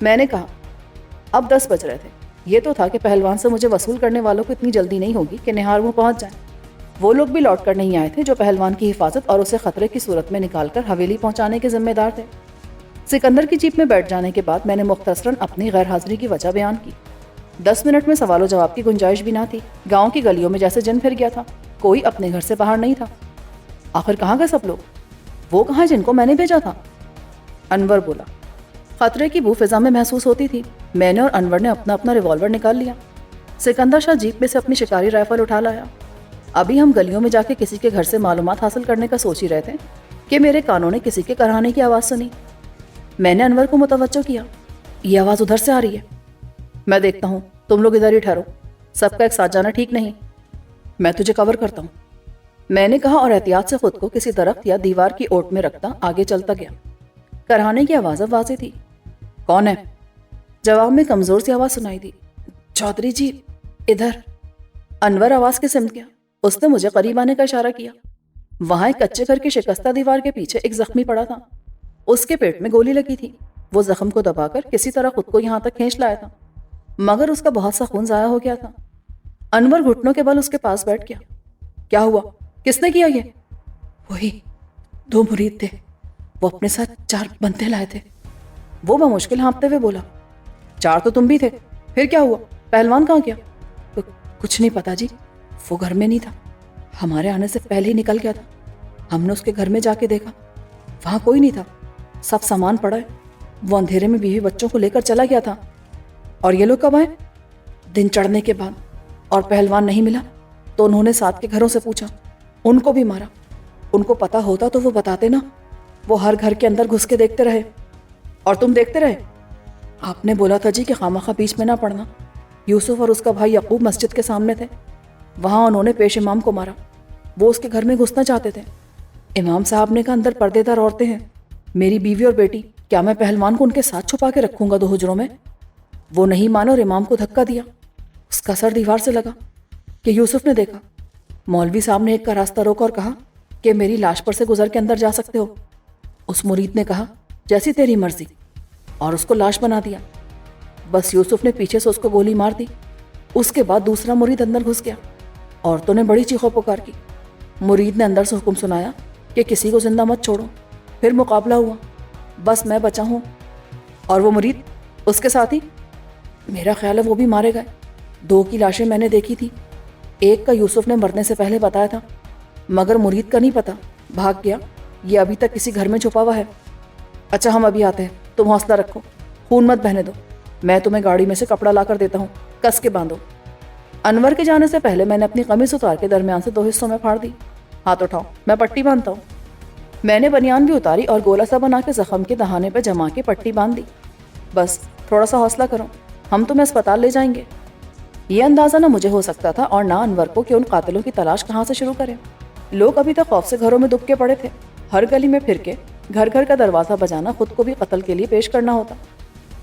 میں نے کہا اب 10 بج رہے تھے. یہ تو تھا کہ پہلوان سے مجھے وصول کرنے والوں کو اتنی جلدی نہیں ہوگی کہ نہار منہ پہنچ جائیں. وہ لوگ بھی لوٹ کر نہیں آئے تھے جو پہلوان کی حفاظت اور اسے خطرے کی صورت میں نکال کر حویلی پہنچانے کے ذمہ دار تھے. سکندر کی جیپ میں بیٹھ جانے کے بعد میں نے مختصراً اپنی غیر حاضری کی وجہ بیان کی. 10 منٹ میں سوال و جواب کی گنجائش بھی نہ تھی. گاؤں کی گلیوں میں جیسے جن پھر گیا تھا. کوئی اپنے گھر سے باہر نہیں تھا. آخر کہاں گئے سب لوگ؟ وہ کہاں جن کو میں نے بھیجا تھا؟ انور بولا. خطرے کی بو فضا میں محسوس ہوتی تھی. میں نے اور انور نے اپنا اپنا ریوالور نکال لیا. سکندر شاہ جیپ میں سے اپنی شکاری رائفل اٹھا لایا. ابھی ہم گلیوں میں جا کے کسی کے گھر سے معلومات حاصل کرنے کا سوچ ہی رہے تھے کہ میرے کانوں نے کسی کے کرہانے کی آواز سنی. میں نے انور کو متوجہ کیا. یہ آواز ادھر سے آ رہی ہے. میں دیکھتا ہوں, تم لوگ ادھر ہی ٹھہرو. سب کا ایک ساتھ جانا ٹھیک نہیں. میں تجھے کور کرتا ہوں, میں نے کہا اور احتیاط سے خود کو کسی درخت یا دیوار کی اوٹ میں رکھتا آگے چلتا گیا. کرہانے کی آواز اب واضح تھی. کون ہے؟ جواب میں کمزور سی آواز سنائی دی. چودھری جی ادھر. انور آواز کے سمت گیا. اس نے مجھے قریب آنے کا اشارہ کیا. وہاں ایک کچے گھر کی شکستہ دیوار کے پیچھے ایک زخمی پڑا تھا. اس کے پیٹ میں گولی لگی تھی. وہ زخم کو دبا کر کسی طرح خود کو یہاں تک کھینچ لایا تھا, مگر اس کا بہت سا خون ضائع ہو گیا تھا. انور گھٹنوں کے بل اس کے پاس بیٹھ گیا. کیا ہوا؟ کس نے کیا یہ؟ وہی 2 مرید تھے, وہ اپنے ساتھ 4 بندے لائے تھے. وہ بمشکل ہانپتے ہوئے بولا. 4 تو تم بھی تھے, پھر کیا ہوا؟ پہلوان کہاں گیا؟ کچھ نہیں پتا جی, وہ گھر میں نہیں تھا. ہمارے آنے سے پہلے ہی نکل گیا تھا. ہم نے اس کے گھر میں جا کے دیکھا, وہاں کوئی نہیں تھا. سب سامان پڑا ہے. وہ اندھیرے میں بیوی بچوں کو لے کر چلا گیا تھا. اور یہ لوگ کب آئے؟ دن چڑھنے کے بعد. اور پہلوان نہیں ملا تو انہوں نے ساتھ کے گھروں سے پوچھا, ان کو بھی مارا. ان کو پتا ہوتا تو وہ بتاتے نا. وہ ہر گھر کے اندر گھس کے دیکھتے رہے. اور تم دیکھتے رہے؟ آپ نے بولا تھا جی کہ خامخواہ بیچ میں نہ پڑنا. یوسف اور اس کا بھائی یعقوب مسجد کے سامنے تھے. وہاں انہوں نے پیش امام کو مارا. وہ اس کے گھر میں گھسنا چاہتے تھے. امام صاحب نے کہا اندر پردے دار عورتیں ہیں, میری بیوی اور بیٹی, کیا میں پہلوان کو ان کے ساتھ چھپا کے رکھوں گا 2 حجروں میں؟ وہ نہیں مانا اور امام کو دھکا دیا. اس کا سر دیوار سے لگا کہ یوسف نے دیکھا. مولوی صاحب نے ایک کا راستہ روکا اور کہا کہ میری لاش پر سے گزر کے اندر جا سکتے ہو. اس مرید نے کہا جیسی تیری مرضی, اور اس کو لاش بنا دیا. بس یوسف نے پیچھے سے اس کو گولی مار دی. اس کے بعد دوسرا مرید اندر گھس گیا. عورتوں نے بڑی چیخو پکار کی. مرید نے اندر سے حکم سنایا کہ کسی کو زندہ مت چھوڑو. پھر مقابلہ ہوا. بس میں بچا ہوں. اور وہ مرید اس کے ساتھ ہی؟ میرا خیال ہے وہ بھی مارے گئے. 2 کی لاشیں میں نے دیکھی تھی. ایک کا یوسف نے مرنے سے پہلے بتایا تھا, مگر مرید کا نہیں پتا, بھاگ گیا. یہ ابھی تک کسی گھر میں چھپا ہوا ہے. اچھا ہم ابھی آتے ہیں, تم حوصلہ رکھو, خون مت بہنے دو. میں تمہیں گاڑی میں سے کپڑا لا کر دیتا ہوں, کس کے باندھو. انور کے جانے سے پہلے میں نے اپنی قمیص اتار کے درمیان سے 2 حصوں میں پھاڑ دی. ہاتھ اٹھاؤ, میں پٹی باندھتا ہوں. میں نے بنیان بھی اتاری اور گولا سا بنا کے زخم کے دہانے پہ جما کے پٹی باندھ دی. بس تھوڑا سا حوصلہ کرو, ہم تمہیں اسپتال لے جائیں گے. یہ اندازہ نہ مجھے ہو سکتا تھا اور نہ انور کو کہ ان قاتلوں کی تلاش کہاں سے شروع کریں. لوگ ابھی تک خوف سے گھروں میں دب کے پڑے تھے. ہر گلی میں پھر کے گھر گھر کا دروازہ بجانا خود کو بھی قتل کے لیے پیش کرنا ہوتا.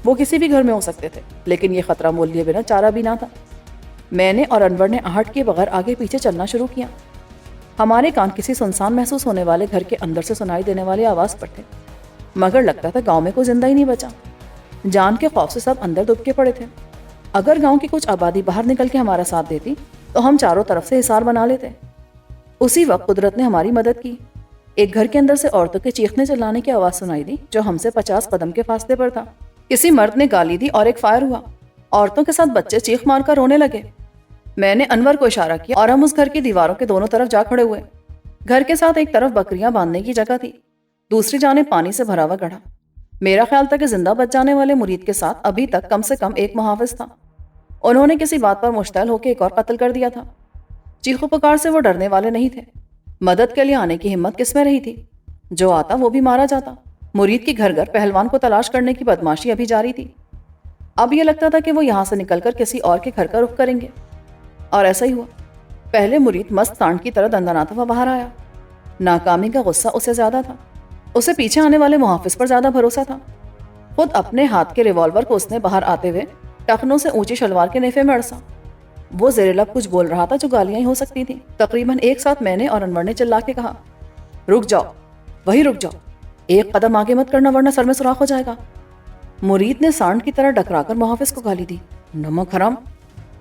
وہ کسی بھی گھر میں ہو سکتے تھے, لیکن یہ خطرہ مول لیے بنا چارہ بھی نہ تھا. میں نے اور انور نے آہٹ کیے بغیر آگے پیچھے چلنا شروع کیا. ہمارے کان کسی سنسان محسوس ہونے والے گھر کے اندر سے سنائی دینے والے آواز پر تھے, مگر لگتا تھا گاؤں میں کوئی زندہ ہی نہیں بچا. جان کے خوف سے سب اندر دب کے پڑے تھے. اگر گاؤں کی کچھ آبادی باہر نکل کے ہمارا ساتھ دیتی تو ہم چاروں طرف سے حصار بنا لیتے. اسی وقت قدرت نے ہماری مدد کی. ایک گھر کے اندر سے عورتوں کے چیخنے چلانے کی آواز سنائی دی جو ہم سے 50 قدم کے فاصلے پر تھا. کسی مرد نے گالی دی اور ایک فائر ہوا. عورتوں کے ساتھ بچے چیخ مار کر رونے لگے. میں نے انور کو اشارہ کیا اور ہم اس گھر کی دیواروں کے دونوں طرف جا کھڑے ہوئے. گھر کے ساتھ ایک طرف بکریاں باندھنے کی جگہ تھی, دوسری جانب پانی سے بھرا ہوا گڑھا. میرا خیال تھا کہ زندہ بچ جانے والے مرید کے ساتھ ابھی تک کم سے کم ایک محافظ تھا. انہوں نے کسی بات پر مشتعل ہو کے ایک اور قتل کر دیا تھا. چیخو پکار سے وہ ڈرنے والے نہیں تھے. مدد کے لیے آنے کی ہمت کس میں رہی تھی؟ جو آتا وہ بھی مارا جاتا. مرید کی گھر گھر پہلوان کو تلاش کرنے کی بدماشی ابھی جاری تھی. اب یہ لگتا تھا کہ وہ یہاں سے نکل کر کسی اور کے گھر کا رخ کریں گے, اور ایسا ہی ہوا. پہلے مرید مست سانڈ کی طرح دندناتا ہوا باہر آیا. ناکامی کا غصہ اسے زیادہ تھا. اسے پیچھے آنے والے محافظ پر زیادہ بھروسہ تھا. خود اپنے ہاتھ کے ریوالور کو اس نے باہر آتے ہوئے ٹخنوں سے اونچی شلوار کے نیفے میں اڑسا. وہ زیر لب کچھ بول رہا تھا جو گالیاں ہی ہو سکتی تھیں. تقریباً ایک ساتھ میں نے اور انور نے چلا کے کہا, رک جاؤ, وہی رک جاؤ, ایک قدم آگے مت کرنا ورنہ سر میں سوراخ ہو جائے گا. مرید نے سانڈ کی طرح ڈکرا کر محافظ کو گالی دی. نمک حرام,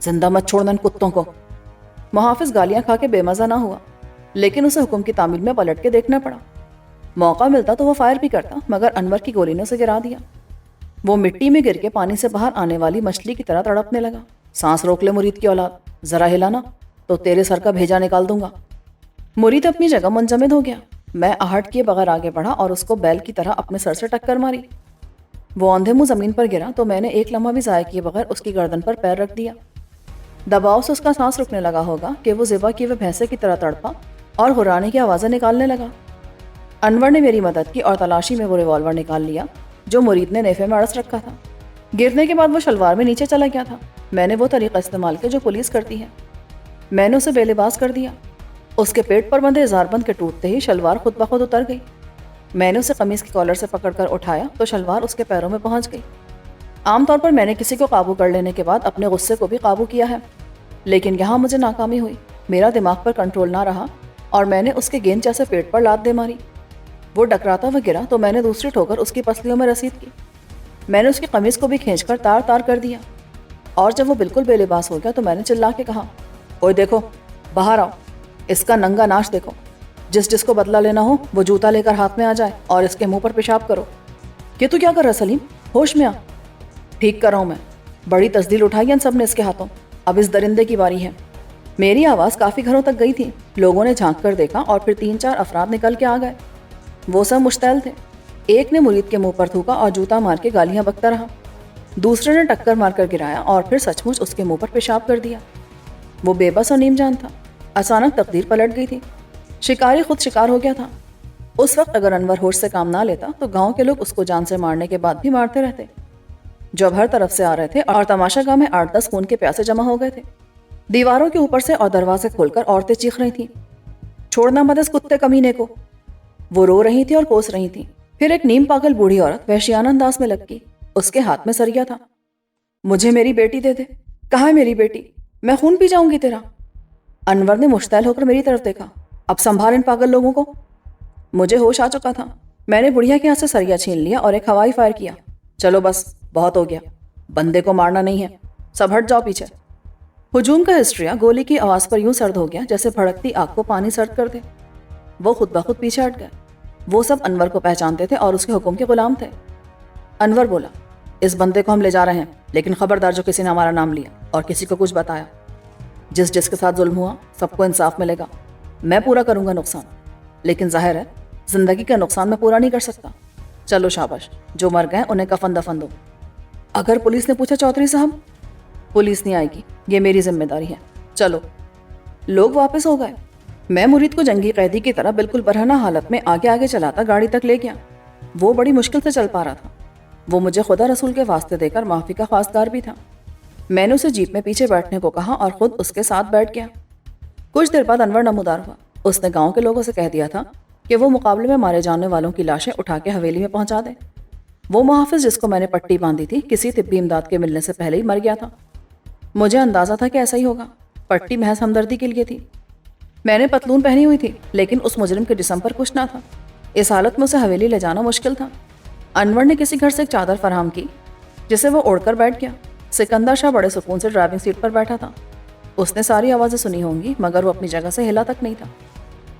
زندہ مت چھوڑنا ان کتوں کو. محافظ گالیاں کھا کے بے مزہ نہ ہوا, لیکن اسے حکم کی تعمیل میں پلٹ کے دیکھنا پڑا. موقع ملتا تو وہ فائر بھی کرتا, مگر انور کی گولی نے اسے گرا دیا. وہ مٹی میں گر کے پانی سے باہر آنے والی مچھلی کی طرح تڑپنے لگا. سانس روک لے مرید کی اولاد, ذرا ہلانا تو تیرے سر کا بھیجا نکال دوں گا. مرید اپنی جگہ منجمد ہو گیا. میں آہٹ کیے بغیر آگے بڑھا اور اس کو بیل کی طرح اپنے سر سے ٹکر ماری. وہ اندھے منہ زمین پر گرا تو میں نے ایک لمحہ بھی ضائع کیے بغیر اس کی گردن پر پیر رکھ دیا. دباؤ سے اس کا سانس رکنے لگا ہوگا کہ وہ ذبح کیے ہوئے بھینسے کی طرح تڑپا اور ہرانے کی آوازیں نکالنے لگا. انور نے میری مدد کی اور تلاشی میں وہ ریوالور نکال لیا جو مرید نے نیفے میں اڑس رکھا تھا. گرنے کے بعد وہ شلوار میں نیچے چلا گیا تھا. میں نے وہ طریقہ استعمال کیا جو پولیس کرتی ہے. میں نے اسے بے لباس کر دیا. اس کے پیٹ پر بندھے اظہار بند کے ٹوٹتے ہی شلوار خود بخود اتر گئی. میں نے اسے قمیص کی کالر سے پکڑ کر اٹھایا تو شلوار اس کے پیروں میں پہنچ گئی. عام طور پر میں نے کسی کو قابو کر لینے کے بعد اپنے غصے کو بھی قابو کیا ہے, لیکن یہاں مجھے ناکامی ہوئی. میرا دماغ پر کنٹرول نہ رہا اور میں نے اس کے گیند جیسے پیٹ پر لات دے ماری. وہ ڈکراتا ہوا گرا تو میں نے دوسری ٹھوکر اس کی پسلیوں میں رسید کی. میں نے اس کی قمیص کو بھی کھینچ کر تار تار کر دیا, اور جب وہ بالکل بے لباس ہو گیا تو میں نے چلا کے کہا, اوئے دیکھو, باہر آؤ, اس کا ننگا ناش دیکھو. جس کو بدلہ لینا ہو وہ جوتا لے کر ہاتھ میں آ جائے اور اس کے منہ پر پیشاب کرو. کہ تو کیا کر رہا سلیم, ہوش میں آ. ٹھیک کر رہا ہوں میں. بڑی تسدیل اٹھائی ان سب نے اس کے ہاتھوں. اب اس درندے کی باری ہے. میری آواز کافی گھروں تک گئی تھی. لوگوں نے جھانک کر دیکھا اور پھر 3-4 افراد نکل کے آ گئے. وہ سب مشتعل تھے. ایک نے مرید کے منہ پر تھوکا اور جوتا مار کے گالیاں بکتا رہا. دوسرے نے ٹکر مار کر گرایا اور پھر سچ مچ اس کے منہ پر پیشاب کر دیا. وہ بے بس اور نیم جان تھا. اچانک تقدیر پلٹ گئی تھی. شکاری خود شکار ہو گیا تھا. اس وقت اگر انور ہوش سے کام نہ لیتا تو گاؤں کے لوگ اس کو جان سے مارنے کے بعد بھی مارتے رہتے. جو اب ہر طرف سے آ رہے تھے اور تماشا گاہ میں 8-10 خون کے پیاسے جمع ہو گئے تھے. دیواروں کے اوپر سے اور دروازے کھول کر عورتیں چیخ رہی تھیں, چھوڑنا مت اس کتے کمینے کو. وہ رو رہی تھی اور کوس رہی تھی. پھر ایک نیم پاگل بوڑھی عورت وحشیانہ انداز میں لگ گئی. اس کے ہاتھ میں سریا تھا. مجھے میری بیٹی دے دے. کہاں ہے میری بیٹی؟ میں خون پی جاؤں گی تیرا. انور نے مشتعل ہو کر میری طرف دیکھا. اب سنبھال ان پاگل لوگوں کو. مجھے ہوش آ چکا تھا. میں نے بڑھیا کے ہاتھ سے سریا چھین لیا اور ایک ہوائی فائر کیا. چلو بس, بہت ہو گیا. بندے کو مارنا نہیں ہے, سب ہٹ جاؤ پیچھے. ہجوم کا ہسٹریا گولی کی آواز پر یوں سرد ہو گیا جیسے بھڑکتی آگ کو پانی سرد کر دے. وہ خود بخود پیچھے ہٹ گئے. وہ سب انور کو پہچانتے تھے اور اس کے حکم کے غلام تھے. انور بولا, اس بندے کو ہم لے جا رہے ہیں, لیکن خبردار جو کسی نے ہمارا نام لیا اور کسی کو کچھ بتایا, جس کے ساتھ ظلم ہوا سب کو انصاف ملے گا. میں پورا کروں گا نقصان, لیکن ظاہر ہے زندگی کا نقصان میں پورا نہیں کر سکتا. چلو شاباش, جو مر گئے انہیں کفن دفن دو. اگر پولیس نے پوچھا چودھری صاحب؟ پولیس نہیں آئے گی, یہ میری ذمہ داری ہے. چلو. لوگ واپس ہو گئے. میں مرید کو جنگی قیدی کی طرح بالکل برہنہ حالت میں آگے آگے چلاتا گاڑی تک لے گیا. وہ بڑی مشکل سے چل پا رہا تھا. وہ مجھے خدا رسول کے واسطے دے کر معافی کا خواستگار بھی تھا. میں نے اسے جیپ میں پیچھے بیٹھنے کو کہا اور خود اس کے ساتھ بیٹھ گیا. کچھ دیر بعد انور نمودار ہوا. اس نے گاؤں کے لوگوں سے کہہ دیا تھا کہ وہ مقابلے میں مارے جانے والوں کی لاشیں اٹھا کے حویلی میں پہنچا دیں. وہ محافظ جس کو میں نے پٹی باندھی تھی کسی طبی امداد کے ملنے سے پہلے ہی مر گیا تھا. مجھے اندازہ تھا کہ ایسا ہی ہوگا. پٹی محض ہمدردی کے لیے تھی. میں نے پتلون پہنی ہوئی تھی, لیکن اس مجرم کے جسم پر کچھ نہ تھا. اس حالت میں اسے حویلی لے جانا مشکل تھا. انور نے کسی گھر سے ایک چادر فراہم کی جسے وہ اوڑھ کر بیٹھ گیا. سکندر شاہ بڑے سکون سے ڈرائیونگ سیٹ پر بیٹھا تھا. اس نے ساری آوازیں سنی ہوں گی مگر وہ اپنی جگہ سے ہلا تک نہیں تھا.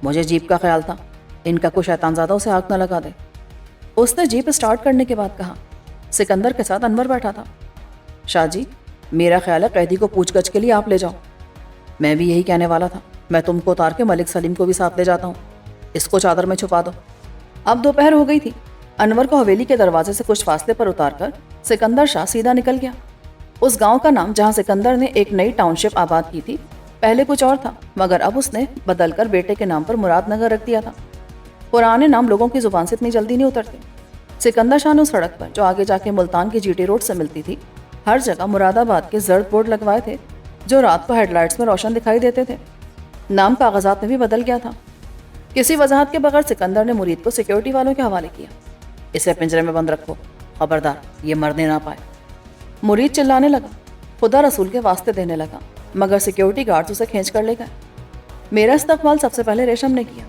مجھے جیپ کا خیال تھا, ان کا کوئی شیطان زادہ اسے آگ نہ لگا دے. اس نے جیپ اسٹارٹ کرنے کے بعد کہا. سکندر کے ساتھ انور بیٹھا تھا. شاہ جی, میرا خیال ہے قیدی کو پوچھ گچھ کے لیے آپ لے جاؤ. میں بھی یہی کہنے والا تھا. میں تم کو اتار کے ملک سلیم کو بھی ساتھ لے جاتا ہوں. اس کو چادر میں چھپا دو. اب دوپہر ہو گئی تھی. انور کو حویلی کے دروازے سے کچھ فاصلے پر اتار کر سکندر شاہ سیدھا نکل گیا. اس گاؤں کا نام جہاں سکندر نے ایک نئی ٹاؤن شپ آباد کی تھی پہلے کچھ اور تھا, مگر اب اس نے بدل کر بیٹے کے نام پر مراد نگر رکھ دیا تھا. پرانے نام لوگوں کی زبان سے اتنی جلدی نہیں اترتے. سکندر شاہ نے اس سڑک پر جو آگے جا کے ملتان کی جی ٹی روڈ سے ملتی تھی ہر جگہ مراد آباد کے زرد بورڈ لگوائے تھے جو رات کو ہیڈ لائٹس میں روشن دکھائی دیتے تھے. نام کاغذات میں بھی بدل گیا تھا. کسی وضاحت کے بغیر سکندر نے مرید کو سیکیورٹی والوں کے حوالے کیا. اسے پنجرے میں بند رکھو, خبردار یہ مرنے نہ پائے. مرید چلانے لگا, خدا رسول کے واسطے دینے لگا, مگر سیکیورٹی گارڈز اسے کھینچ کر لے گئے. میرا استقبال سب سے پہلے ریشم نے کیا.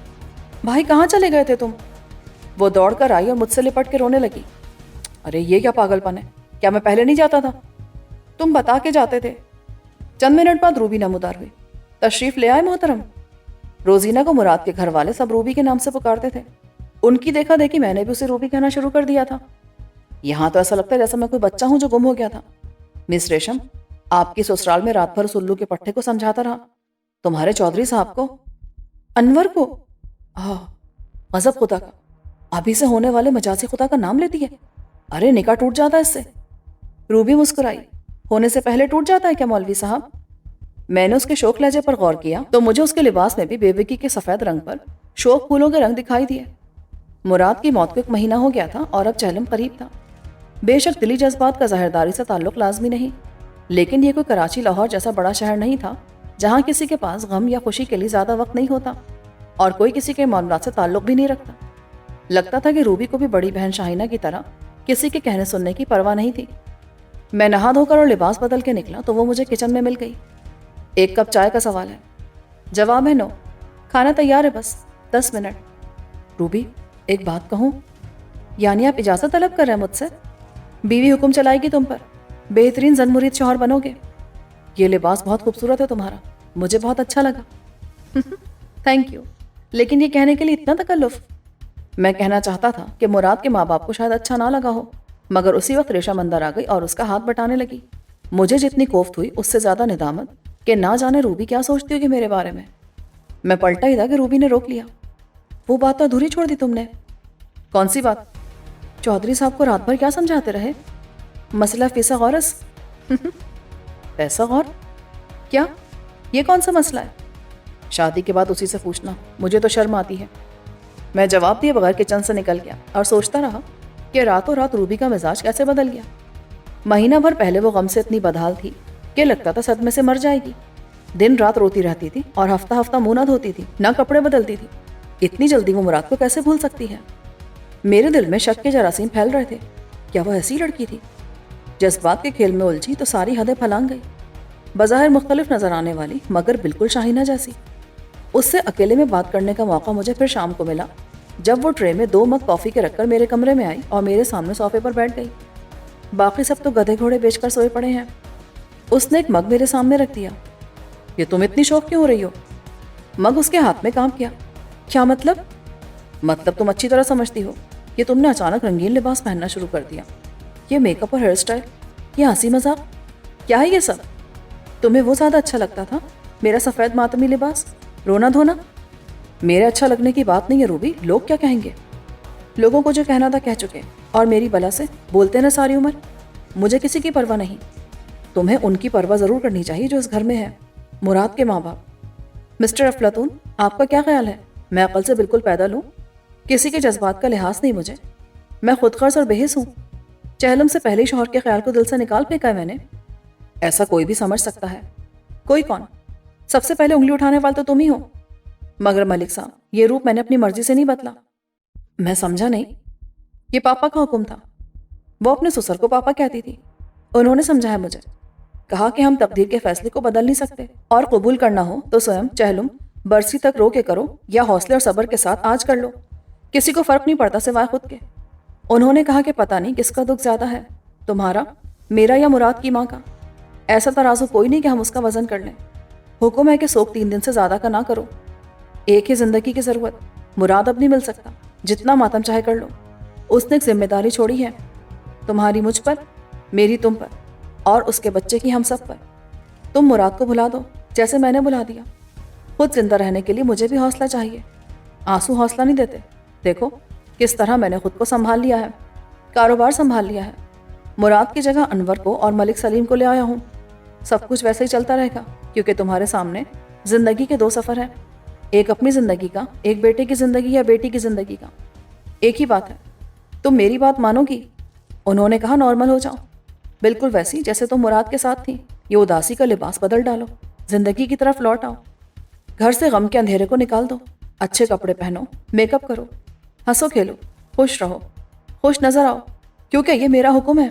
بھائی کہاں چلے گئے تھے تم؟ وہ دوڑ کر آئی اور مجھ سے لپٹ کے رونے لگی. ارے یہ کیا پاگل پن ہے؟ کیا میں پہلے نہیں جاتا تھا؟ تم بتا کے جاتے تھے۔ چند منٹ بعد روبی نمودار ہوئی۔ تشریف لے آئے محترم۔ روزینہ کو مراد کے گھر والے سب روبی کے نام سے پکارتے تھے۔ ان کی دیکھا دیکھی میں نے بھی اسے روبی کہنا شروع کر دیا تھا۔ یہاں تو ایسا لگتا ہے جیسا میں کوئی بچہ ہوں جو گم ہو گیا تھا۔ مس ریشم، آپ کی سسرال میں رات بھر اس الو کے پٹھے کو سمجھاتا رہا، تمہارے چودھری صاحب کو، انور کو۔ غضب خدا کا، ابھی سے ہونے والے مجازی خدا کا نام لیتی ہے۔ ارے نکاح ٹوٹ جاتا ہے اس سے۔ روبی مسکرائی۔ ہونے سے پہلے ٹوٹ جاتا ہے کیا مولوی صاحب؟ میں نے اس کے شوق لہجے پر غور کیا تو مجھے اس کے لباس میں بھی بیوگی کے سفید رنگ پر شوق پھولوں کے رنگ دکھائی دیے۔ مراد کی موت کو 1 مہینہ ہو گیا تھا اور اب چہلم قریب تھا۔ بے شک دلی جذبات کا ظاہرداری سے تعلق لازمی نہیں، لیکن یہ کوئی کراچی لاہور جیسا بڑا شہر نہیں تھا جہاں کسی کے پاس غم یا خوشی کے لیے زیادہ وقت نہیں ہوتا اور کوئی کسی کے معاملات سے تعلق بھی نہیں رکھتا۔ لگتا تھا کہ روبی کو بھی بڑی بہن شاہینہ کی طرح کسی کے کہنے سننے کی پرواہ نہیں تھی۔ میں نہا دھو کر اور لباس بدل کے نکلا تو وہ مجھے کچن میں مل گئی۔ 1 کپ چائے کا سوال ہے؟ جواب ہے نو۔ کھانا تیار ہے، بس 10 منٹ۔ روبی، ایک بات کہوں؟ یعنی آپ اجازت طلب کر رہے ہیں مجھ سے؟ بیوی حکم چلائے گی تم پر، بہترین زن مرید شوہر بنو گے۔ یہ لباس بہت خوبصورت ہے تمہارا، مجھے بہت اچھا لگا۔ تھینک یو، لیکن یہ کہنے کے لیے اتنا تکلف؟ میں کہنا چاہتا تھا کہ مراد کے ماں باپ کو شاید اچھا نہ لگا ہو، مگر اسی وقت ریشم اندر آ گئی اور اس کا ہاتھ بٹانے لگی۔ مجھے جتنی کوفت ہوئی اس سے زیادہ ندامت کہ نہ جانے روبی کیا سوچتی ہوگی میرے بارے میں۔ میں پلٹا ہی تھا کہ روبی نے روک لیا۔ وہ بات تو ادھوری چھوڑ دی تم نے۔ کون سی بات؟ چودھری صاحب کو رات بھر کیا سمجھاتے رہے؟ مسئلہ فیسا غورس۔ پیسہ غور؟ کیا؟ یہ کون سا مسئلہ ہے؟ شادی کے بعد اسی سے پوچھنا، مجھے تو شرم آتی ہے۔ میں جواب دیے بغیر کچن سے نکل گیا اور سوچتا رہا کہ راتوں رات روبی کا مزاج کیسے بدل گیا۔ مہینہ بھر پہلے وہ غم سے اتنی بدحال تھی کہ لگتا تھا صدمے سے مر جائے گی۔ دن رات روتی رہتی تھی اور ہفتہ ہفتہ منہ نہ دھوتی تھی، نہ کپڑے بدلتی تھی۔ اتنی جلدی وہ مراد کو کیسے بھول سکتی ہے؟ میرے دل میں شک کے جراثیم پھیل رہے تھے۔ کیا وہ ایسی لڑکی تھی؟ جذبات کے کھیل میں الجھی تو ساری حدیں پھلانگ گئی۔ بظاہر مختلف نظر آنے والی مگر بالکل شاہینہ جیسی۔ اس سے اکیلے میں بات کرنے کا موقع مجھے پھر شام کو ملا، جب وہ ٹرے میں 2 مگ کافی کے رکھ کر میرے کمرے میں آئی اور میرے سامنے صوفے پر بیٹھ گئی۔ باقی سب تو گدھے گھوڑے بیچ کر سوئے پڑے ہیں۔ اس نے ایک مگ میرے سامنے رکھ دیا۔ یہ تم اتنی شوق کیوں ہو رہی ہو؟ مگ اس کے ہاتھ میں کام کیا۔ کیا مطلب؟ مطلب تم اچھی طرح سمجھتی ہو کہ تم نے اچانک رنگین لباس پہننا شروع کر دیا۔ یہ میک اپ اور ہیئر اسٹائل، یہ ہنسی مذاق، کیا ہے یہ سب؟ تمہیں وہ زیادہ اچھا لگتا تھا، میرا سفید ماتمی لباس، رونا دھونا؟ میرے اچھا لگنے کی بات نہیں ہے روبی، لوگ کیا کہیں گے؟ لوگوں کو جو کہنا تھا کہہ چکے، اور میری بلا سے بولتے نا ساری عمر۔ مجھے کسی کی پرواہ نہیں۔ تمہیں ان کی پرواہ ضرور کرنی چاہیے جو اس گھر میں ہے، مراد کے ماں باپ۔ مسٹر افلاطون، آپ کا کیا خیال ہے؟ میں عقل سے بالکل پیدل ہوں، کسی کے جذبات کا لحاظ نہیں مجھے۔ میں خود غرض اور بحث ہوں۔ چہلم سے پہلے شوہر کے خیال کو دل سے نکال پھینکا ہے میں نے۔ ایسا کوئی بھی سمجھ سکتا ہے۔ کوئی کون؟ سب سے پہلے انگلی اٹھانے والے تو تم ہی ہو۔ مگر ملک صاحب، یہ روپ میں نے اپنی مرضی سے نہیں بدلا۔ میں سمجھا نہیں۔ یہ پاپا کا حکم تھا۔ وہ اپنے سسر کو پاپا کہتی تھی۔ انہوں نے سمجھایا مجھے، کہا کہ ہم تقدیر کے فیصلے کو بدل نہیں سکتے، اور قبول کرنا ہو تو سوئم چہلم برسی تک رو کے کرو یا حوصلے اور صبر کے ساتھ آج کر لو، کسی کو فرق نہیں پڑتا سوائے خود کے۔ انہوں نے کہا کہ پتہ نہیں کس کا دکھ زیادہ ہے، تمہارا، میرا یا مراد کی ماں کا۔ ایسا ترازو کوئی نہیں کہ ہم اس کا وزن کر لیں۔ حکم ہے کہ سوگ 3 دن سے زیادہ کا نہ کرو۔ ایک ہی زندگی کی ضرورت، مراد اب نہیں مل سکتا، جتنا ماتم چاہے کر لو۔ اس نے ایک ذمہ داری چھوڑی ہے، تمہاری مجھ پر، میری تم پر، اور اس کے بچے کی ہم سب پر۔ تم مراد کو بھلا دو جیسے میں نے بھلا دیا۔ خود زندہ رہنے کے لیے مجھے بھی حوصلہ چاہیے۔ آنسو حوصلہ نہیں دیتے۔ دیکھو کس طرح میں نے خود کو سنبھال لیا ہے، کاروبار سنبھال لیا ہے۔ مراد کی جگہ انور کو اور ملک سلیم کو لے آیا ہوں۔ سب کچھ ویسے ہی چلتا رہے گا، کیونکہ تمہارے سامنے زندگی کے 2 سفر ہیں، ایک اپنی زندگی کا، ایک بیٹے کی زندگی یا بیٹی کی زندگی کا۔ ایک ہی بات ہے، تم میری بات مانو گی؟ انہوں نے کہا نارمل ہو جاؤ، بالکل ویسی جیسے تم مراد کے ساتھ تھی۔ یہ اداسی کا لباس بدل ڈالو، زندگی کی طرف لوٹ آؤ، گھر سے غم کے اندھیرے کو نکال دو، اچھے کپڑے پہنو، میک اپ کرو، ہنسو کھیلو، خوش رہو، خوش نظر آؤ، کیونکہ یہ میرا حکم ہے۔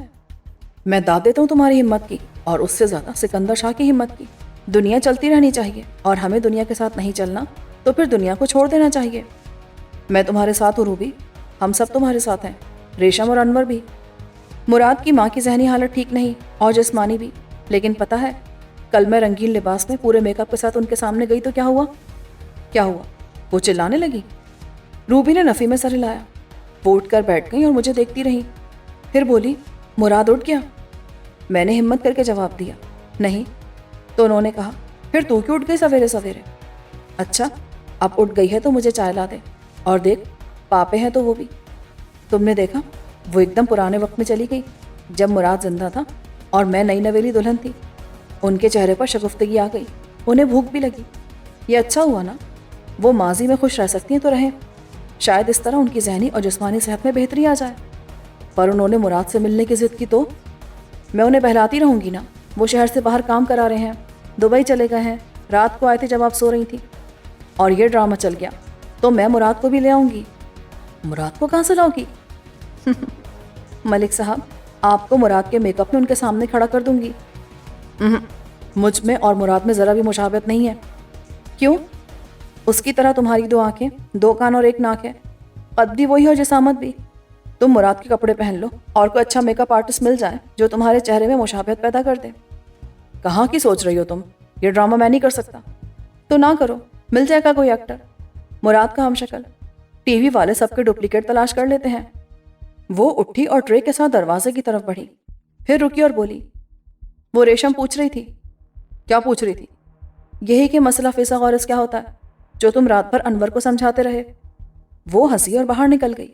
میں داد دیتا ہوں تمہاری ہمت کی، اور اس سے زیادہ سکندر شاہ کی ہمت کی۔ دنیا چلتی رہنی چاہیے، اور ہمیں دنیا کے ساتھ نہیں چلنا تو پھر دنیا کو چھوڑ دینا چاہیے۔ میں تمہارے ساتھ ہوں روبی، ہم سب تمہارے ساتھ ہیں، ریشم اور انور بھی۔ مراد کی ماں کی ذہنی حالت ٹھیک نہیں اور جسمانی بھی، لیکن پتہ ہے کل میں رنگین لباس میں پورے میک اپ کے ساتھ ان کے سامنے گئی تو کیا ہوا؟ کیا ہوا؟ وہ چلانے لگی۔ روبی نے نفی میں سر ہلایا۔ وہ اٹھ کر بیٹھ گئی اور مجھے دیکھتی رہی، پھر بولی مراد اٹھ گیا؟ میں نے ہمت کر کے جواب دیا نہیں۔ تو انہوں نے کہا پھر تو کیوں اٹھ گئی سویرے سویرے؟ اچھا اب اٹھ گئی ہے تو مجھے چائے لا دے، اور دیکھ پاپے ہیں تو وہ بھی۔ تم نے دیکھا وہ ایک دم پرانے وقت میں چلی گئی جب مراد زندہ تھا اور میں نئی نویلی دلہن تھی۔ ان کے چہرے پر شگفتگی آ گئی، انہیں بھوک بھی لگی۔ یہ اچھا ہوا نا، وہ ماضی میں خوش رہ سکتی ہیں تو رہیں، شاید اس طرح ان کی ذہنی اور جسمانی صحت میں بہتری آ جائے۔ پر انہوں نے مراد سے ملنے کی ضد کی تو میں انہیں بہلاتی رہوں گی نا؟ وہ شہر سے باہر کام کرا رہے ہیں، دبئی چلے گئے ہیں، رات کو آئے تھے جب آپ سو رہی تھی، اور یہ ڈرامہ چل گیا تو میں مراد کو بھی لے آؤں گی۔ مراد کو کہاں سے لاؤ گی؟ ملک صاحب آپ کو مراد کے میک اپ میں ان کے سامنے کھڑا کر دوں گی۔ مجھ میں اور مراد میں ذرا بھی مشابہت نہیں ہے۔ کیوں؟ اس کی طرح تمہاری 2 آنکھیں، 2 کان اور 1 ناک ہے، قد بھی وہی اور جسامت بھی۔ تم مراد کے کپڑے پہن لو اور کوئی اچھا میک اپ آرٹسٹ مل جائے جو تمہارے چہرے میں مشابہت پیدا کر دے۔ کہاں کی سوچ رہی ہو تم؟ یہ ڈرامہ میں نہیں کر سکتا۔ تو نہ کرو، مل جائے گا کوئی ایکٹر مراد کا ہم شکل، ٹی وی والے سب کے ڈپلیکیٹ تلاش کر لیتے ہیں۔ وہ اٹھی اور ٹرے کے ساتھ دروازے کی طرف بڑھی، پھر رکی اور بولی وہ ریشم پوچھ رہی تھی۔ کیا پوچھ رہی تھی؟ یہی کہ مسئلہ فسق اور اس کیا ہوتا ہے جو تم رات بھر انور کو سمجھاتے رہے۔ وہ ہنسی اور باہر نکل گئی۔